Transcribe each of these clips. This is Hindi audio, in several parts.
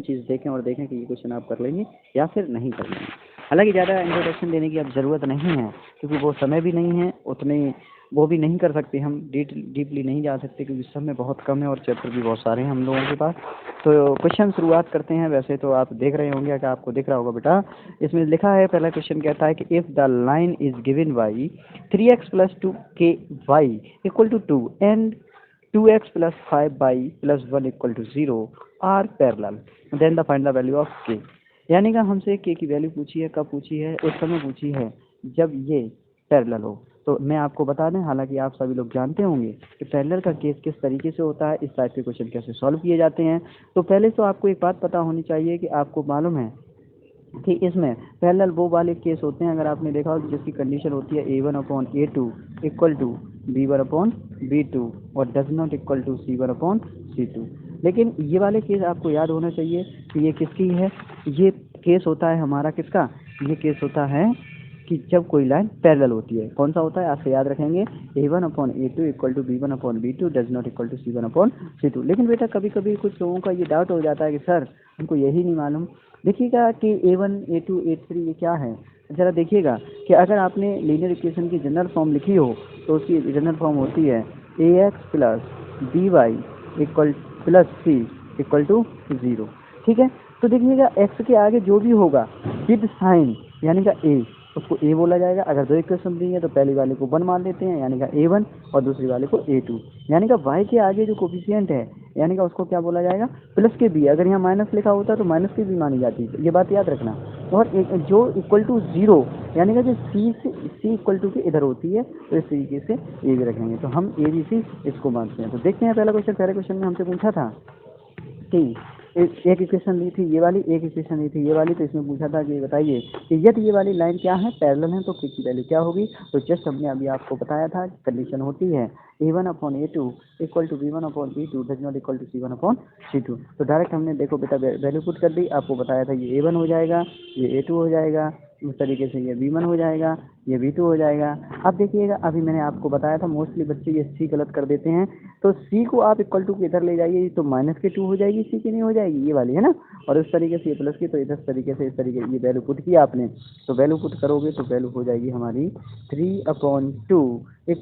चीज़ देखें और देखें कि ये क्वेश्चन आप कर लेंगे या फिर नहीं कर लेंगे। हालांकि ज़्यादा इंट्रोडक्शन देने की अब ज़रूरत नहीं है, क्योंकि वो समय भी नहीं है, उतने वो भी नहीं कर सकते, हम डीपली नहीं जा सकते क्योंकि समय बहुत कम है और चैप्टर भी बहुत सारे हैं हम लोगों के पास। तो क्वेश्चन शुरुआत करते हैं। वैसे तो आप देख रहे होंगे कि आपको दिख रहा होगा बेटा, इसमें लिखा है, पहला क्वेश्चन कहता है कि if the line is given by 3x + 2ky = 2 एंड 2x + 5y + 1 = 0 are parallel, then the find the value of k। यानी कि हमसे k की वैल्यू पूछी है, कब पूछी है, उस समय पूछी है जब ये पैरेलल हो। तो मैं आपको बता दें, हालांकि आप सभी लोग जानते होंगे कि पैरेलल का केस किस तरीके से होता है, इस टाइप के क्वेश्चन कैसे सॉल्व किए जाते हैं। तो पहले तो आपको एक बात पता होनी चाहिए कि आपको मालूम है कि इसमें पैरेलल वो वाले केस होते हैं, अगर आपने देखा हो, जिसकी कंडीशन होती है a1/a2 = b1/b2 और does not equal to c1/c2। लेकिन ये वाले केस आपको याद होना चाहिए कि ये किसकी है। ये केस होता है हमारा किसका, ये केस होता है कि जब कोई लाइन पैरेलल होती है। कौन सा होता है, आपसे याद रखेंगे, a1/a2 = b1/b2 does not equal to c1/c2। लेकिन बेटा कभी कभी कुछ लोगों का ये डाउट हो जाता है कि सर हमको यही नहीं मालूम। देखिएगा कि a1, a2, a3 ये क्या है, ज़रा देखिएगा कि अगर आपने लीनियर इक्वेशन की जनरल फॉर्म लिखी हो तो उसकी जनरल फॉर्म होती है ax + by + c = 0। ठीक है, तो देखिएगा x के आगे जो भी होगा विद साइन यानी का a, उसको a बोला जाएगा। अगर दो इक्वेशन दी है तो पहली वाले को 1 मान लेते हैं यानी का a1 और दूसरी वाले को a2। यानी का y के आगे जो कोफिशिएंट है यानी का उसको क्या बोला जाएगा, प्लस के बी। अगर यहाँ माइनस लिखा होता तो माइनस की भी मानी जाती है, ये बात याद रखना। और जो = 0 यानी कि जो c = के इधर होती है, तो इस तरीके से ये भी रखेंगे। तो हम a b c इसको मानते हैं। तो देखते हैं पहला क्वेश्चन। पहले क्वेश्चन में हमसे पूछा था कि एक इक्वेशन दी थी ये वाली, एक इक्वेशन दी थी ये वाली। तो इसमें पूछा था कि बताइए कि यदि ये वाली लाइन क्या है, पैरेलल है, तो k की वैल्यू क्या होगी। तो जस्ट हमने अभी आपको बताया था कंडीशन होती है a1/a2 = b1/b2 does not equal to c1/c2। तो डायरेक्ट हमने देखो बेटा वैल्यू पुट कर दी। आपको बताया था ये a1 हो जाएगा, ये a2 हो जाएगा, उस तरीके से ये b1 हो जाएगा, ये b2 हो जाएगा। अब देखिएगा, अभी मैंने आपको बताया था मोस्टली बच्चे ये c गलत कर देते हैं। तो c को आप इक्वल टू के इधर ले जाइए तो -2 हो जाएगी, c की नहीं हो जाएगी, ये वाली है ना। और इस तरीके से ये प्लस की, तो इधर तरीके से इस तरीके ये वैल्यू पुट किया आपने। तो वैल्यू पुट करोगे तो वैल्यू हो जाएगी हमारी 3/2 =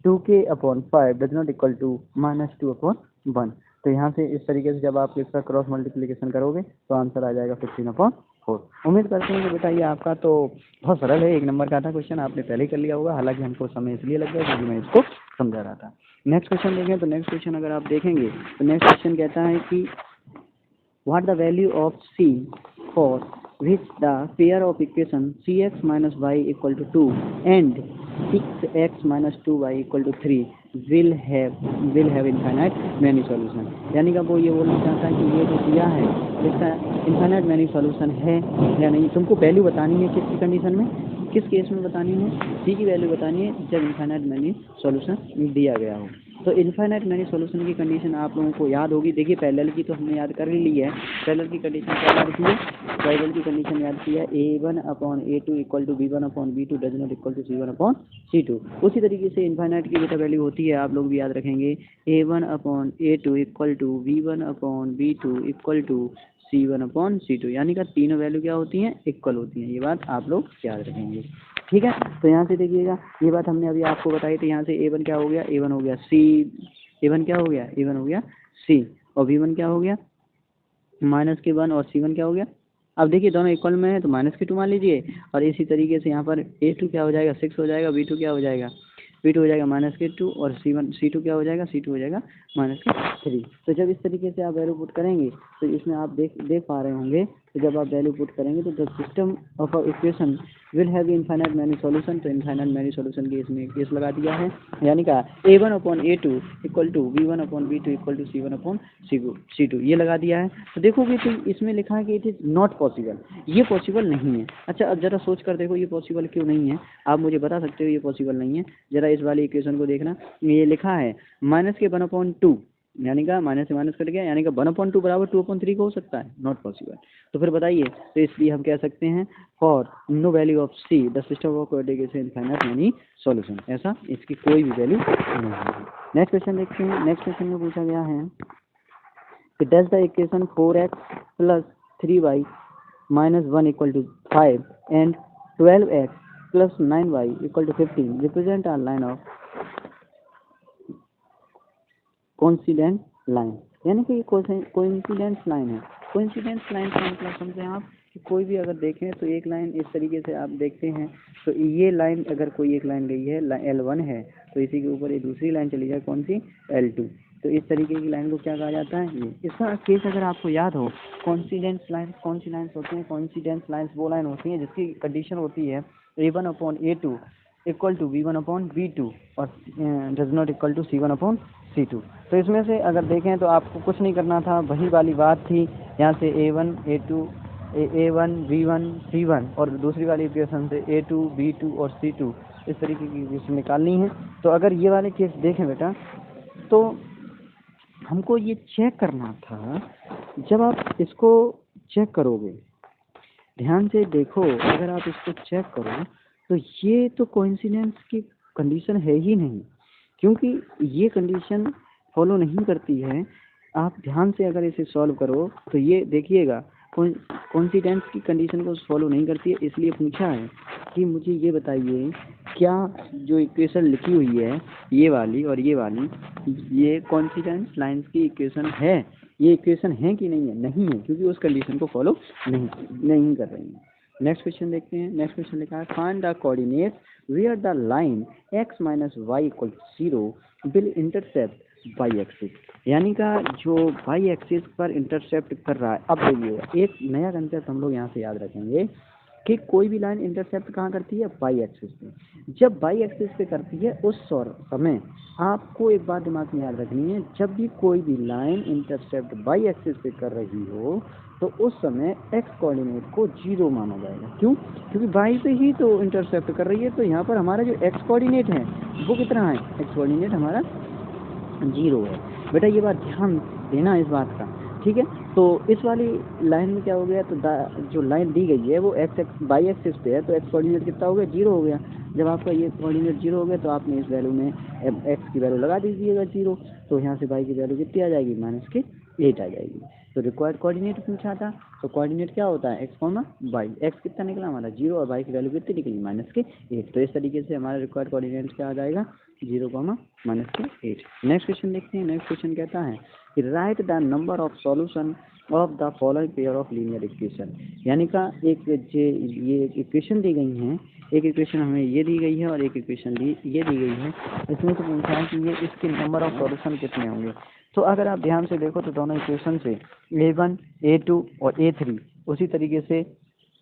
2k/5 does not equal to -2/1। तो यहाँ से इस तरीके से जब आप इसका क्रॉस मल्टीप्लिकेशन करोगे तो आंसर आ जाएगा 15/4। उम्मीद करते हैं कि बेटा ये आपका तो बहुत सरल है, 1 नंबर का था क्वेश्चन, आपने पहले ही कर लिया होगा। हालांकि हमको समय इसलिए लग गया क्योंकि मैं इसको समझा रहा था। नेक्स्ट क्वेश्चन देखें तो नेक्स्ट क्वेश्चन अगर आप देखेंगे तो नेक्स्ट क्वेश्चन कहता है कि what the value of c for which the pair of equation cx minus y equal to 2 and 6x minus 2y equal to 3 will have infinite many solution। यानी कि वो ये बोलना चाहता है कि ये जो दिया है इसका इनफाइनाइट मैनी सॉल्यूशन है या नहीं। तुमको वैल्यू बतानी है किसकी कंडीशन में, किस केस में बतानी है, c की वैल्यू बतानी है जब इनफाइनाइट मैनी सॉल्यूशन दिया गया हो। तो इनफाइनाइट मैनी सॉल्यूशन की कंडीशन आप लोगों को याद होगी। देखिए पैरेलल की तो हमने याद कर ही ली है। पैरेलल की कंडीशन क्या याद की है, पैरेलल की कंडीशन याद की है a1/a2 = b1/b2 does not equal to c1/c2। उसी तरीके से इनफाइनाइट की बेटा वैल्यू होती है, आप लोग भी याद रखेंगे, a1/a2 = b1/b2 = c1/c2। यानी कि तीनों वैल्यू क्या होती हैं, इक्वल होती हैं। ये बात आप लोग याद रखेंगे, ठीक है। तो यहाँ से देखिएगा ये बात हमने अभी आपको बताई थी। यहाँ से a1 क्या हो गया, a1 हो गया c, a1 क्या हो गया, a1 हो गया c, और b1 क्या हो गया -1 और c1 क्या हो गया। अब देखिए दोनों इक्वल में है तो -2 मान लीजिए। और इसी तरीके से यहाँ पर a2 क्या हो जाएगा, 6 हो जाएगा, b2 क्या हो जाएगा, b2 हो जाएगा -2 और c2 क्या हो जाएगा, c2 हो जाएगा -3। तो जब इस तरीके से आप वैल्यू पुट करेंगे तो इसमें आप देख पा रहे होंगे, तो जब आप वैल्यू पुट करेंगे तो the system of equation will have infinite many solution. तो इनफाइनाइट मैनी सॉल्यूशन की इसमें केस लगा दिया है, यानी कि a1/a2 = b1/b2 = c1/c2 ये लगा दिया है। तो देखोगे तो इसमें लिखा है कि इट इज़ नॉट पॉसिबल, ये पॉसिबल नहीं है। अच्छा अब जरा सोच कर देखो ये पॉसिबल क्यों नहीं है, आप मुझे बता सकते हो ये पॉसिबल नहीं है। जरा इस वाली इक्वेशन को देखना, ये लिखा है -1/2 यानी का माइनस से माइनस कट गया, यानी कि 1/2 बराबर 2/3 को हो सकता है, नॉट पॉसिबल। तो फिर बताइए, तो इसलिए हम कह सकते हैं for no value of c the system of coordinate infinite many solution, ऐसा इसकी कोई भी वैल्यू नहीं है। नेक्स्ट क्वेश्चन देखते हैं। नेक्स्ट क्वेश्चन में पूछा गया है कि test the equation 4x plus 3y minus 1 equal to 5 and 12x plus 9y equal to 15 represent are line of coincident line. यानी कि ये कोइंसिडेंस लाइन है। कोइंसिडेंस लाइन का मतलब समझे आप कि कोई भी अगर देखें तो एक लाइन इस तरीके से आप देखते हैं तो ये लाइन अगर कोई एक लाइन गई है L1 है तो इसी के ऊपर एक दूसरी लाइन चली जाए कौन सी L2, तो इस तरीके की लाइन को क्या कहा जाता है ये। इसका केस अगर आपको याद हो कोइंसिडेंस लाइन कौन सी लाइन्स होती हैं, कोइंसिडेंस लाइन्स वो लाइन होती हैं जिसकी कंडीशन होती है A1/A2 इक्वल टू B1/B2 और does not equal to C1/C2। तो इसमें से अगर देखें तो आपको कुछ नहीं करना था, वही वाली बात थी। यहाँ से A1 A2 A1 B1 C1 और दूसरी वाली इक्वेशन से A2 B2 और C2 इस तरीके की इक्वेशन निकालनी है। तो अगर ये वाले केस देखें बेटा तो हमको ये चेक करना था, जब आप इसको चेक करोगे ध्यान से देखो, अगर आप इसको चेक करो तो ये तो कोइंसिडेंस की कंडीशन है ही नहीं, क्योंकि ये कंडीशन फॉलो नहीं करती है। आप ध्यान से अगर इसे सॉल्व करो तो ये देखिएगा कोइंसिडेंस की कंडीशन को फॉलो नहीं करती है। इसलिए पूछा है कि मुझे ये बताइए क्या जो इक्वेशन लिखी हुई है ये वाली और ये वाली ये कोइंसिडेंस लाइंस की इक्वेशन है, ये इक्वेशन है कि नहीं है। नहीं है, क्योंकि उस कंडीशन को फॉलो नहीं कर रही है। नेक्स्ट क्वेश्चन देखते हैं। नेक्स्ट क्वेश्चन लिखा है find the coordinates where the line x minus y equal 0 will intercept y axis. यानी का जो वाई एक्सिस पर इंटरसेप्ट कर रहा है। अब देखिएगा एक नया कंसेप्ट हम लोग यहाँ से याद रखेंगे कि कोई भी लाइन इंटरसेप्ट कहाँ करती है, वाई एक्सिस पे। जब वाई एक्सिस पे करती है उस समय आपको एक बात दिमाग में याद रखनी है, जब भी कोई भी लाइन इंटरसेप्ट वाई एक्सिस पे कर रही हो तो उस समय एक्स कोऑर्डिनेट को 0 माना जाएगा। क्यों? क्योंकि वाई पे ही तो इंटरसेप्ट कर रही है। तो यहाँ पर हमारा जो एक्स कोऑर्डिनेट है वो कितना है, एक्स कोऑर्डिनेट हमारा 0 है। बेटा ये बात ध्यान देना इस बात का, ठीक है। तो इस वाली लाइन में क्या हो गया, तो जो लाइन दी गई है वो एक्स वाई एक्सिस पे है, तो एक्स कोऑर्डिनेट कितना हो गया, 0 हो गया। जब आपका ये कोऑर्डिनेट 0 हो गया तो आपने इस वैल्यू में एक्स की वैल्यू लगा दीजिएगा 0, तो यहाँ से वाई की वैल्यू कितनी आ जाएगी, -8 आ जाएगी। तो रिक्वायर्ड कोऑर्डिनेट पूछा था, तो कोऑर्डिनेट क्या होता है, एक्स कॉमा वाई। एक्स कितना निकला हमारा 0 और वाई की वैल्यू कितनी निकली, -8। तो इस तरीके से हमारा रिक्वायर्ड कोऑर्डिनेट क्या आ जाएगा, 0, -8। नेक्स्ट क्वेश्चन देखते हैं। नेक्स्ट क्वेश्चन कहता है कि right the number of solution of the following pair of linear equation. यानी का ये इक्वेशन दी गई हैं, एक इक्वेशन हमें ये दी गई है और एक इक्वेशन ये दी गई है। इसमें से पूछा है कि ये इसके नंबर ऑफ सॉल्यूशन कितने होंगे। तो अगर आप ध्यान से देखो तो दोनों इक्वेशन से A1 A2 और A3 उसी तरीके से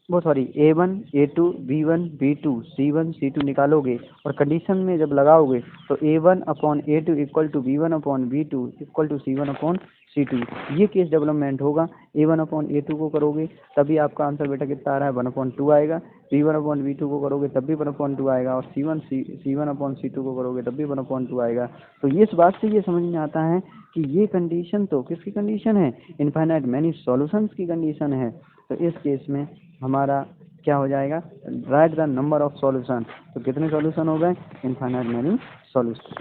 A1 A2 B1 B2 C1 C2 निकालोगे और कंडीशन में जब लगाओगे तो A1/A2 equal to B1/B2 equal to C1/C2 ये केस डेवलपमेंट होगा। A1/A2 को करोगे तभी आपका आंसर बेटा कितना आ रहा है, 1/2 आएगा। B1/B2 को करोगे तब भी 1/2 आएगा और C1/C2 को करोगे तब भी 1/2 आएगा। तो ये इस बात से ये समझ में आता है कि ये कंडीशन तो किसकी कंडीशन है, इनफाइनाइट मैनी सॉल्यूशंस की कंडीशन है। तो इस केस में हमारा क्या हो जाएगा, right the number of solution. तो कितने सॉल्यूशन हो गए, इनफाइनाइट मैनी सॉल्यूशन।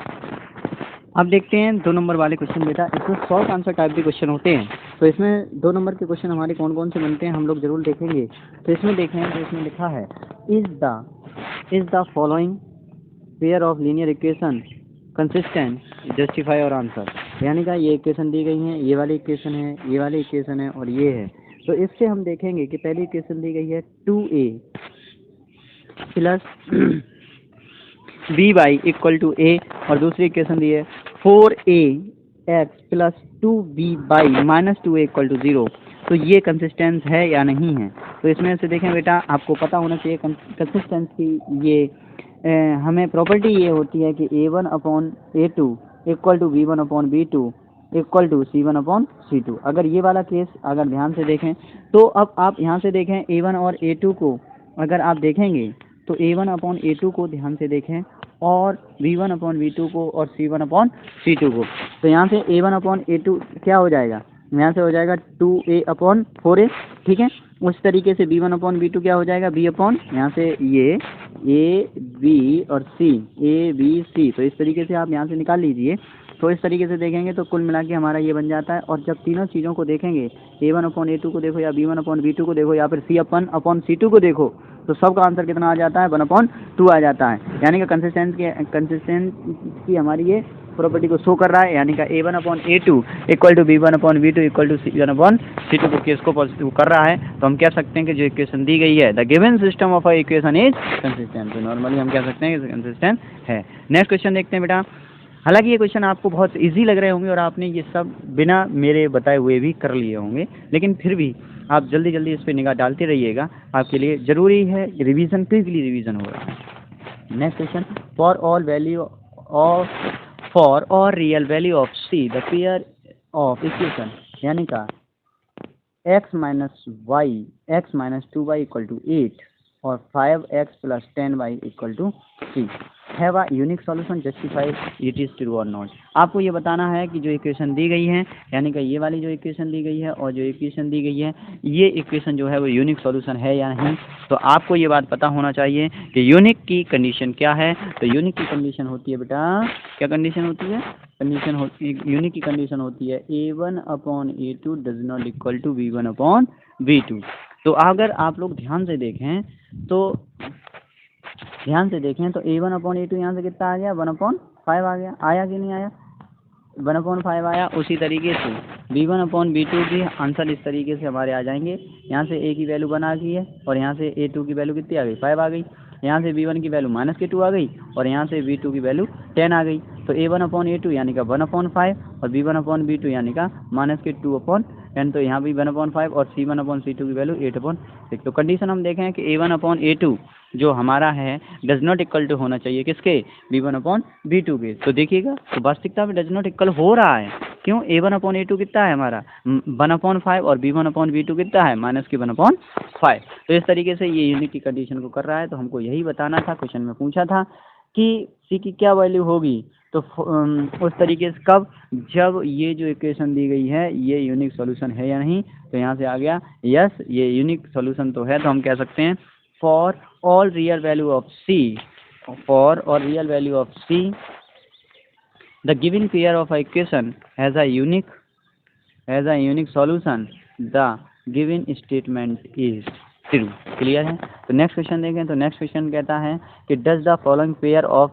अब देखते हैं 2 नंबर वाले क्वेश्चन बेटा। इसमें शॉर्ट आंसर टाइप के क्वेश्चन होते हैं। तो इसमें 2 नंबर के क्वेश्चन हमारे कौन कौन से बनते हैं हम लोग जरूर देखेंगे। तो इसमें देखें तो इसमें लिखा है is the following pair of linear equation consistent, justify और आंसर। यानी कि ये इक्वेशन दी गई है, ये वाली इक्वेशन है, ये वाली इक्वेशन है और ये है। तो इससे हम देखेंगे कि पहली इक्वेशन दी गई है 2a plus by equal to a और दूसरी इक्वेशन दी है 4ax plus 2b/-2a equal to 0। तो ये कंसिस्टेंस है या नहीं है। तो इसमें से देखें बेटा, आपको पता होना चाहिए कंसिस्टेंस की ये हमें प्रॉपर्टी ये होती है कि A1/A2 equal to B1/B2 equal to C1/C2। अगर ये वाला केस अगर ध्यान से देखें तो अब आप यहाँ से देखें A1 और A2 को अगर आप देखेंगे तो A1/A2 को ध्यान से देखें और B1/B2 को और C1/C2 को। तो यहाँ से A1/A2 क्या हो जाएगा, यहाँ से हो जाएगा 2a/4a, ठीक है। उस तरीके से B1/B2 क्या हो जाएगा, यहाँ से ये A B और C A B C। तो इस तरीके से आप यहाँ से निकाल लीजिए तो इस तरीके से देखेंगे तो कुल मिला के हमारा ये बन जाता है। और जब तीनों चीज़ों को देखेंगे, A1/A2 को देखो या B1/B2 को देखो या फिर C1/C2 को देखो, तो सबका आंसर कितना आ जाता है, 1/2 आ जाता है। यानी कि कंसिस्टेंसी हमारी ये प्रॉपर्टी को शो कर रहा है, यानी कि A1/A2 equal to B1/B2 equal to C1/C2 को केस को पॉजिटिव कर रहा है। तो हम कह सकते हैं कि जो इक्वेशन दी गई है, the given system of a equation is consistent. तो नॉर्मली हम कह सकते हैं कि कंसिस्टेंट है। नेक्स्ट क्वेश्चन देखते हैं बेटा। हालांकि ये क्वेश्चन आपको बहुत इजी लग रहे होंगे और आपने ये सब बिना मेरे बताए हुए भी कर लिए होंगे, लेकिन फिर भी आप जल्दी जल्दी इस पर निगाह डालते रहिएगा, आपके लिए ज़रूरी है रिवीजन, क्विकली रिवीजन हो रहा है। नेक्स्ट क्वेश्चन, फॉर और real value of C the pair of equation, यानी का x minus 2y equal to 8 और 5x plus 10y equal to 3 have a unique solution, justify it is true और नॉट। आपको ये बताना है कि जो इक्वेशन दी गई है, यानी कि ये वाली जो इक्वेशन दी गई है और जो इक्वेशन दी गई है, ये इक्वेशन जो है वो यूनिक सॉल्यूशन है या नहीं। तो आपको ये बात पता होना चाहिए कि यूनिक की कंडीशन क्या है। तो यूनिक की कंडीशन होती है बेटा, क्या कंडीशन होती है, यूनिक की कंडीशन होती है A1/A2 does not equal to B1/B2। तो अगर आप लोग ध्यान से देखें तो A1/A2 यहाँ से कितना आ गया, 1/5 आ गया, आया कि नहीं आया, 1/5 आया। उसी तरीके से B1/B2 भी आंसर इस तरीके से हमारे आ जाएंगे। यहाँ से A की वैल्यू 1 आ गई है और यहाँ से A2 की वैल्यू कितनी आ गई, 5 आ गई। यहाँ से B1 की वैल्यू -2 आ गई और यहाँ से B2 की वैल्यू 10 आ गई। तो A1/A2 यानी का 1/5 और B1/B2 यानी का -2/10। तो यहाँ भी 1/5 और C1/C2 की वैल्यू 8/6। तो कंडीशन हम देखें कि A1/A2 जो हमारा है डज नॉट इक्वल टू होना चाहिए किसके, B1/B2 के। तो देखिएगा, तो वास्तविकता में डज नॉट इक्वल हो रहा है। क्यों, A1/A2 कितना है हमारा 1/5 और B1/B2 कितना है -1/5। तो इस तरीके से ये यूनिक की कंडीशन को कर रहा है। तो हमको यही बताना था, क्वेश्चन में पूछा था कि C की क्या वैल्यू होगी। तो उस तरीके से कब, जब ये जो इक्वेशन दी गई है ये यूनिक सॉल्यूशन है या नहीं। तो यहाँ से आ गया यस, ये यूनिक सॉल्यूशन तो है। तो हम कह सकते हैं for all real value of C the given pair of equation has a unique solution, the given statement is true। Clear है। तो नेक्स्ट क्वेश्चन देखें। तो नेक्स्ट क्वेश्चन कहता है कि does the following pair of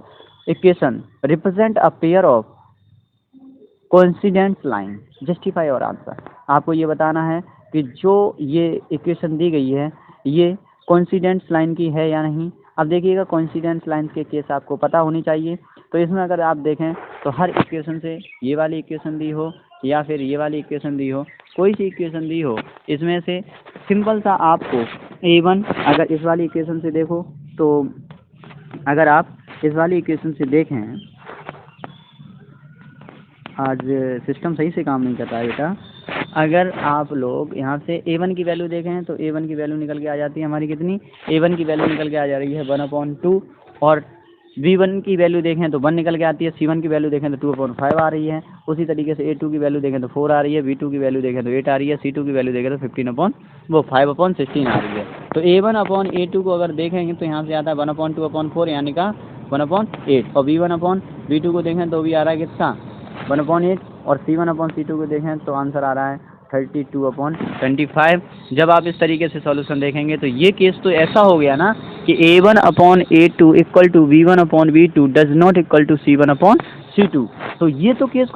equation represent a pair of coincidence line, justify और आंसर। आपको ये बताना है कि जो ये इक्वेशन दी गई है ये कोइंसिडेंस लाइन की है या नहीं। अब देखिएगा, कोइंसिडेंस लाइन के केस आपको पता होनी चाहिए। तो इसमें अगर आप देखें तो हर इक्वेशन से ये वाली इक्वेशन दी हो या फिर ये वाली इक्वेशन दी हो, कोई सी इक्वेशन दी हो, इसमें से सिंपल सा आपको A1, अगर इस वाली इक्वेशन से देखो तो अगर आप इस वाली इक्वेशन से देखें, आज सिस्टम सही से काम नहीं करता है बेटा। अगर आप लोग यहाँ से A1 की वैल्यू देखें तो A1 की वैल्यू निकल के आ जाती है हमारी कितनी, A1 की वैल्यू निकल के आ जा रही है 1/2 और B1 की वैल्यू देखें तो 1 निकल के आती है, C1 की वैल्यू देखें तो 2/5 आ रही है। उसी तरीके से A2 की वैल्यू देखें तो 4 आ रही है, B2 की वैल्यू देखें तो 8 आ रही है, C2 की वैल्यू देखें तो 5/16 आ रही है। तो A1/A2 को अगर देखेंगे तो यहाँ से आता है 1/2/4 यानी का 1/8 और B1/B2 को देखें तो भी आ रहा है कितना 1/8 और C1/C2 को देखें तो आंसर आ रहा है 32/25। जब आप इस तरीके से सॉल्यूशन देखेंगे तो ये केस तो ऐसा हो गया ना कि A1/A2 equal to B1/B2 does not equal to C1/C2। तो ये तो केस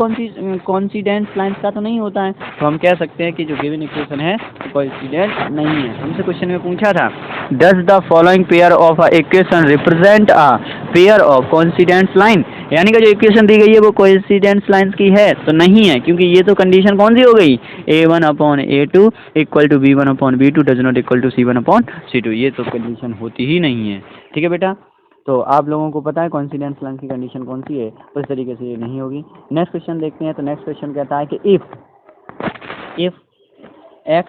कॉन्सिडेंस लाइन्स का तो नहीं होता है। तो हम कह सकते हैं कि जो गिवन इक्वेशन है कॉन्सिडेंट नहीं है। हमसे क्वेश्चन में पूछा था does the following pair of equation represent a pair of coincidence line, यानी कि जो इक्वेशन दी गई है वो कोइंसिडेंस लाइन्स की है तो नहीं है, क्योंकि ये तो कंडीशन कौन सी हो गई A1/A2 equal to B1/B2 does not equal to C1/C2। ये तो कंडीशन होती ही नहीं है। ठीक है बेटा, तो आप लोगों को पता है कॉन्सिडेंस लाइन की कंडीशन कौन सी है, उस तरीके से ये नहीं होगी। नेक्स्ट क्वेश्चन देखते हैं। तो नेक्स्ट क्वेश्चन कहता है कि if x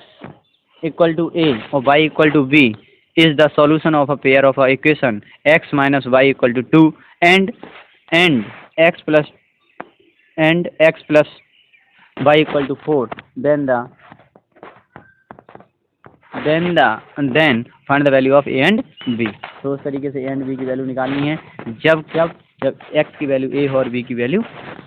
equal to a और y equal to b is the solution of a pair of a equation x minus y equal to 2 and x plus y equal to 4, then find the value of a and b। तो उस तरीके से a and b की वैल्यू निकालनी है जब x की वैल्यू a हो और b की वैल्यू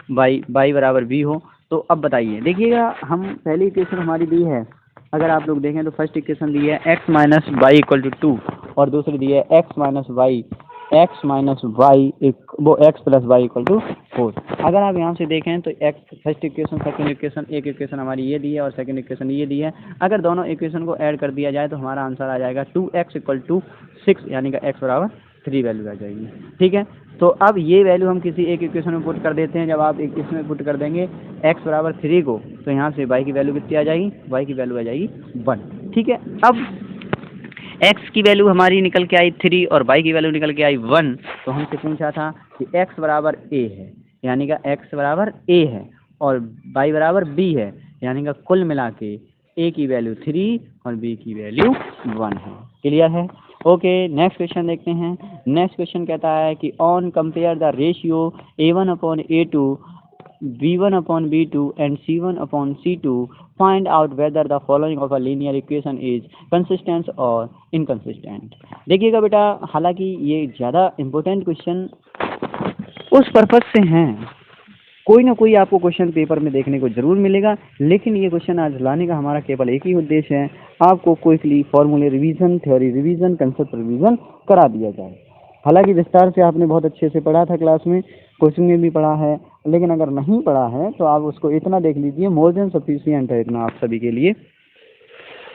बाई बराबर बी हो। तो अब बताइए, देखिएगा हम पहली इक्वेशन हमारी दी है, अगर आप लोग देखें तो फर्स्ट इक्वेशन दी है x minus y equal to 2 और दूसरी दी है एक्स माइनस वाई वो x plus y equal to 4। अगर आप यहाँ से देखें तो x first equation, second equation, एक इक्वेशन हमारी ये दी है और सेकंड इक्वेशन ये दी है। अगर दोनों इक्वेशन को ऐड कर दिया जाए तो हमारा आंसर आ जाएगा 2x इक्वल टू 6, यानी कि x बराबर 3 वैल्यू आ जाएगी। ठीक है, तो अब ये वैल्यू हम किसी एक इक्वेशन में पुट कर देते हैं। जब आप एक इसमें पुट कर देंगे x बराबर 3 को, तो यहाँ से y की वैल्यू कितनी आ जाएगी, y की वैल्यू आ जाएगी 1। ठीक है, अब x की वैल्यू हमारी निकल के आई 3 और y की वैल्यू निकल के आई 1। तो हमसे पूछा था कि x बराबर a है, यानी कि x बराबर a है और y बराबर b है, यानी कि कुल मिला के a की वैल्यू 3 और b की वैल्यू 1 है। क्लियर है? ओके, नेक्स्ट क्वेश्चन देखते हैं। नेक्स्ट क्वेश्चन कहता है कि on compare the ratio a1/a2, b1/b2 and c1/c2, find out whether the following of a linear equation is consistent or inconsistent। देखिएगा बेटा, हालांकि ये ज़्यादा इम्पोर्टेंट क्वेश्चन उस पर्पज से हैं, कोई ना कोई आपको क्वेश्चन पेपर में देखने को जरूर मिलेगा, लेकिन ये क्वेश्चन आज लाने का हमारा केवल एक ही उद्देश्य है, आपको क्विकली फॉर्मूले revision, theory revision, concept revision करा दिया जाए। हालांकि विस्तार से आपने बहुत अच्छे से पढ़ा था क्लास में, कोचिंग में भी पढ़ा है, लेकिन अगर नहीं पढ़ा है तो आप उसको इतना देख लीजिए, मोर देन सफिशिएंट है इतना आप सभी के लिए।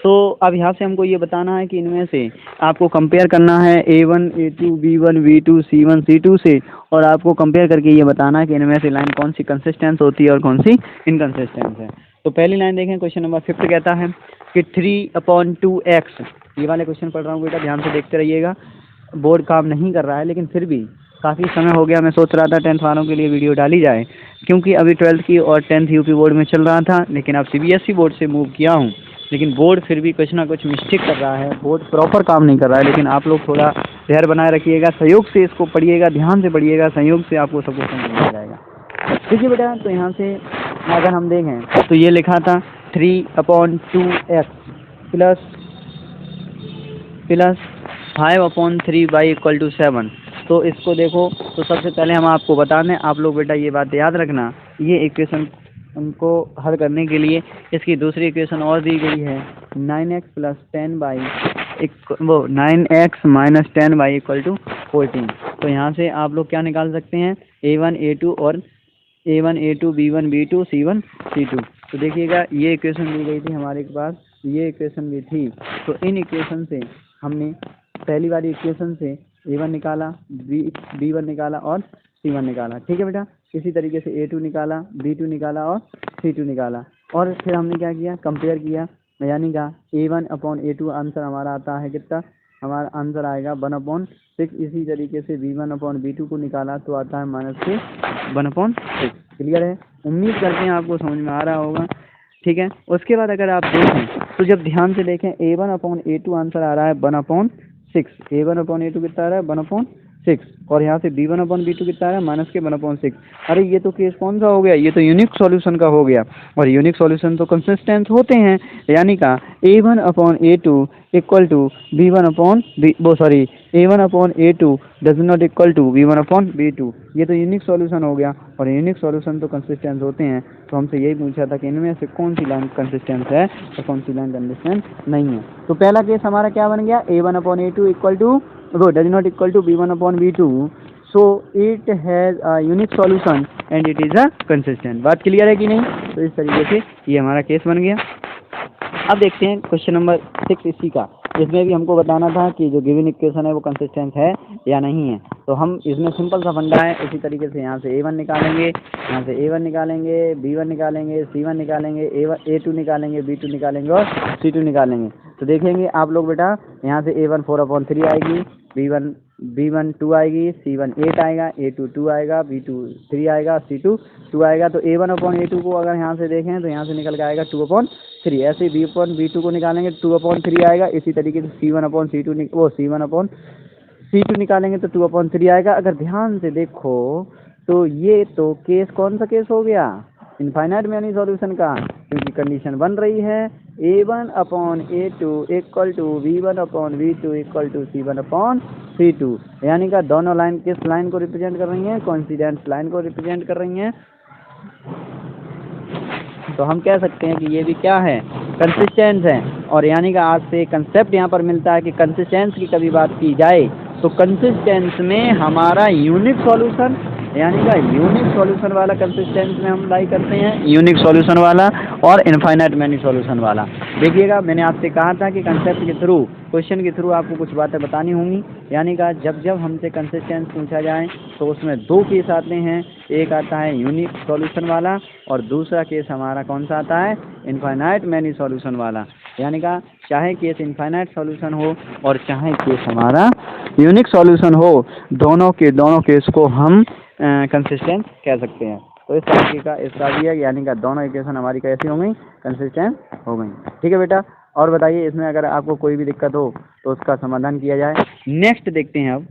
तो अब यहाँ से हमको ये बताना है कि इनमें से आपको कंपेयर करना है a1, a2, b1, b2, c1, c2 से, और आपको कंपेयर करके ये बताना है कि इनमें से लाइन कौन सी कंसिस्टेंस होती है और कौन सी इनकंसिस्टेंस है। तो पहली लाइन देखें, क्वेश्चन नंबर 5 कहता है कि 3/2x, ये वाले क्वेश्चन पढ़ रहा हूँ बेटा, ध्यान से देखते रहिएगा। बोर्ड काम नहीं कर रहा है, लेकिन फिर भी काफ़ी समय हो गया, मैं सोच रहा था 10th वालों के लिए वीडियो डाली जाए, क्योंकि अभी 12th की और 10th यूपी बोर्ड में चल रहा था, लेकिन अब CBSE बोर्ड से मूव किया हूँ, लेकिन बोर्ड फिर भी कुछ ना कुछ मिस्टेक कर रहा है, बोर्ड प्रॉपर काम नहीं कर रहा है। लेकिन आप लोग थोड़ा धैर्य बनाए रखिएगा, सहयोग से इसको पढ़िएगा, ध्यान से पढ़िएगा, सहयोग से आपको सब कुछ समझ में आ जाएगा। देखिए बेटा, तो यहाँ से अगर हम देखें तो ये लिखा था 3/2x plus 5/3y equal to 7। तो इसको देखो, तो सबसे पहले हम आपको बता दें, आप लोग बेटा ये बात याद रखना, ये इक्वेशन उनको हल करने के लिए इसकी दूसरी इक्वेशन और दी गई है 9x plus 10y, 9x minus 10y equal to 14। तो यहाँ से आप लोग क्या निकाल सकते हैं, a1, a2 और a1, a2, b1, b2, c1, c2। तो देखिएगा, ये इक्वेशन दी गई थी हमारे पास, ये इक्वेशन भी थी। तो इन इक्वेशन से हमने पहली वाली इक्वेशन से a1 निकाला, b1 निकाला और c1 निकाला। ठीक है बेटा, इसी तरीके से a2 निकाला, b2 निकाला और c2 निकाला, और फिर हमने क्या किया, कंपेयर किया, यानी का a1/a2 आंसर हमारा आता है कितना, हमारा आंसर आएगा 1/6। इसी तरीके से b1/b2 को निकाला तो आता है -1/6। क्लियर है? उम्मीद करते हैं आपको समझ में आ रहा होगा। ठीक है, उसके बाद अगर आप देखें तो जब ध्यान से देखें, a1/a2 आंसर आ रहा है 1/6, a1/a2 कितना आ रहा है 1/6, और यहाँ से b1/b2 कितना आ रहा है -1/6। अरे ये तो केस कौन सा हो गया, ये तो यूनिक सॉल्यूशन का हो गया, और यूनिक सॉल्यूशन तो कंसिस्टेंट होते हैं, यानी का a1/a2 equal to a1/a2 does not equal to b1/b2। ये तो यूनिक सॉल्यूशन हो गया, और यूनिक सॉल्यूशन तो कंसिस्टेंट होते हैं। तो हमसे यही पूछा था कि इनमें से कौन सी लाइन कंसिस्टेंट है और कौन सी लाइन कंसिस्टेंट नहीं है। तो पहला केस हमारा क्या बन गया, a1/a2 equal to does not equal to b1/b2, so it has a unique solution and it is a consistent. बात क्लियर है कि नहीं? तो इस तरीके से ये हमारा केस बन गया। अब देखते हैं क्वेश्चन नंबर 6 इसी का, जिसमें भी हमको बताना था कि जो गिवन इक्वेशन है वो कंसिस्टेंट है या नहीं है। तो हम इसमें सिंपल सा फंडा है, इसी तरीके से यहाँ से a1 निकालेंगे, यहाँ से a1 निकालेंगे, b1 निकालेंगे, c1 निकालेंगे, a2 निकालेंगे, b2 निकालेंगे और c2 निकालेंगे। तो देखेंगे आप लोग बेटा, यहाँ से a1 4/3 आएगी, b1 2 आएगी, c1 8 आएगा, a2 2 आएगा, b2 3 आएगा, c2 2 आएगा। तो a1/a2 को अगर यहाँ से देखें तो यहाँ से निकल के आएगा 2/3। ऐसे ही b1/b2 को निकालेंगे 2/3 आएगा। इसी तरीके से c1/c2 निकालेंगे तो 2/3 आएगा। अगर ध्यान से देखो तो ये तो केस कौन सा केस हो गया, इनफाइनाइट मैनी सॉल्यूशन का, क्योंकि कंडीशन बन रही है a1/a2 equal to b1/b2 equal to c1/c2, यानी कि दोनों लाइन किस लाइन को रिप्रेजेंट कर रही हैं, कोइंसिडेंस लाइन को रिप्रेजेंट कर रही हैं। तो हम कह सकते हैं कि ये भी क्या है, कंसिस्टेंस है। और यानी कि आज से कंसेप्ट यहाँ पर मिलता है कि कंसिस्टेंस की कभी बात की जाए तो कंसिस्टेंस में हमारा यूनिक सॉल्यूशन, यानी कि यूनिक सॉल्यूशन वाला कंसिस्टेंस में हम लाई करते हैं, यूनिक सॉल्यूशन वाला और इनफाइनाइट मैनी सॉल्यूशन वाला। देखिएगा, मैंने आपसे कहा था कि कंसेप्ट के थ्रू, क्वेश्चन के थ्रू आपको कुछ बातें बतानी होंगी। यानी कि जब जब हमसे कंसिस्टेंस पूछा जाए तो उसमें दो केस आते हैं, एक आता है यूनिक सॉल्यूशन वाला और दूसरा केस हमारा कौन सा आता है, इनफाइनाइट मैनी सॉल्यूशन वाला। यानी कि चाहे केस इनफाइनाइट सॉल्यूशन हो और चाहे केस हमारा यूनिक सॉल्यूशन हो, दोनों केस को हम कंसिस्टेंट कह सकते हैं। तो इस तरीके का इसका भी है, यानी कि दोनों इक्वेशन हमारी कैसी हो गई, कंसिस्टेंट हो गई। ठीक है बेटा, और बताइए इसमें अगर आपको कोई भी दिक्कत हो तो उसका समाधान किया जाए। नेक्स्ट देखते हैं अब।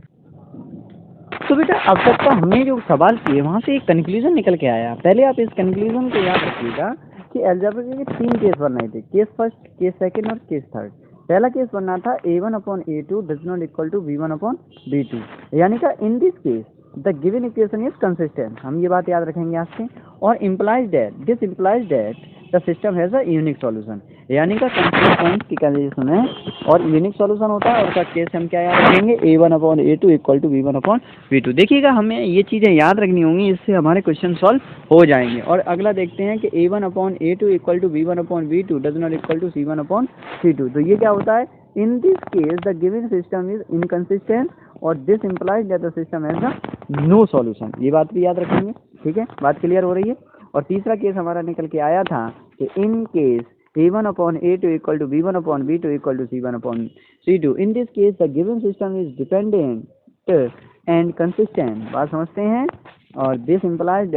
तो बेटा अब तक का हमने जो सवाल किए वहाँ से एक कंक्लूजन निकल के आया। पहले आप इस कंक्लूजन को याद रखिएगा कि अलजेब्रा के 3 केस बनने थे, केस फर्स्ट, केस सेकंड और केस थर्ड। पहला केस बनना था a1/a2 does not equal to b1/b2, यानी कि इन this case the given equation is consistent. हम ये बात याद रखेंगे आज से। और implies that the system has a unique solution, यानी कि कंसिस्टेंट की कंडीशन है और यूनिक सॉल्यूशन होता है। और उसका केस हम क्या याद रखेंगे, a1/a2 इक्वल टू b1/b2। देखिएगा, हमें ये चीज़ें याद रखनी होंगी, इससे हमारे क्वेश्चन सॉल्व हो जाएंगे। और अगला देखते हैं कि a1/a2 equal to b1/b2 does not equal to c1/c2। तो ये क्या होता है, in this case the given system is inconsistent और this implies that the system has a no solution. ये बात भी याद रखेंगे। ठीक है, बात क्लियर हो रही है। और तीसरा केस हमारा निकल के आया था कि in case a1/a2 equal to b1/b2 equal to c1/c2। In this case the given system is dependent and consistent. बात समझते हैं। और this implies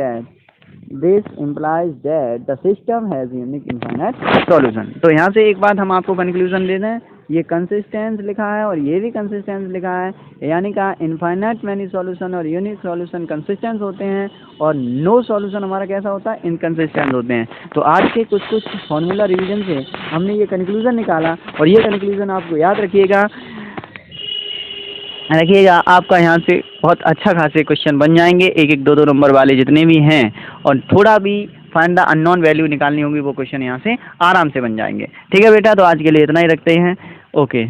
that the system has unique infinite solution. तो यहाँ से एक बात हम आपको कंक्लूजन दे दें, ये कंसिस्टेंस लिखा है और ये भी कंसिस्टेंस लिखा है, यानी कि इनफाइनाइट मैनी सॉल्यूशन और यूनिक सॉल्यूशन कंसिस्टेंस होते हैं और नो सॉल्यूशन हमारा कैसा होता है, इनकंसिस्टेंट होते हैं। तो आज के कुछ फॉर्मूला रिवीजन से हमने ये कंक्लूजन निकाला और ये कंक्लूजन आपको याद रखिएगा, आपका यहाँ से बहुत अच्छा खासे क्वेश्चन बन जाएंगे, 1-1, 2-2 नंबर वाले जितने भी हैं। और थोड़ा भी फाइंड द अननोन वैल्यू निकालनी होगी, वो क्वेश्चन यहाँ से आराम से बन जाएंगे। ठीक है बेटा, तो आज के लिए इतना ही रखते हैं। ओके।